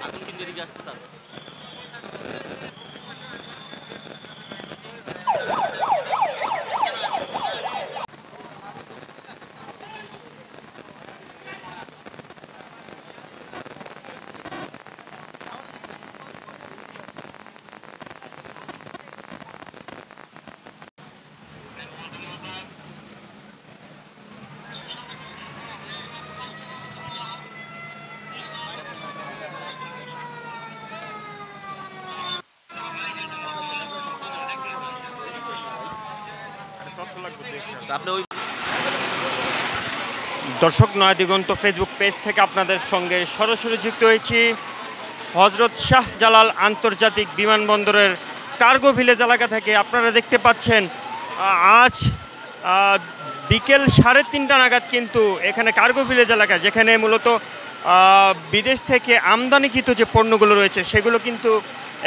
আগুন কিন্তু এদিকে আসতে চান। আপনি ওই দর্শক, নয়া দিগন্ত ফেসবুক পেজ থেকে আপনাদের সঙ্গে সরাসরি যুক্ত হয়েছি হযরত শাহজালাল আন্তর্জাতিক বিমানবন্দরের কার্গো ভিলেজ এলাকা থেকে। আপনারা দেখতে পাচ্ছেন আজ বিকেল 3:30 নাগাদ কিন্তু এখানে কার্গো ভিলেজ এলাকা, যেখানে মূলত বিদেশ থেকে আমদানিকৃত যে পণ্যগুলো রয়েছে সেগুলো কিন্তু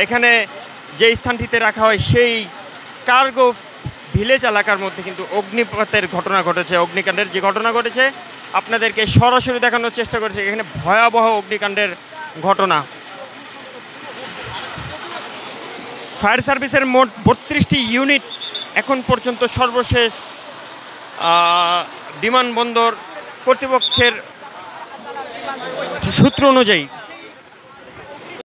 এখানে যে স্থানটিতে রাখা হয় সেই কার্গো ভিলেজ এলাকার মধ্যে কিন্তু অগ্নিপাতের ঘটনা ঘটেছে। অগ্নিকাণ্ডের যে ঘটনা ঘটেছে আপনাদেরকে সরাসরি দেখানোর চেষ্টা করেছে। এখানে ভয়াবহ অগ্নিকাণ্ডের ঘটনা। ফায়ার সার্ভিসের মোট 32টি ইউনিট এখন পর্যন্ত সর্বশেষ বিমানবন্দর কর্তৃপক্ষের সূত্র অনুযায়ী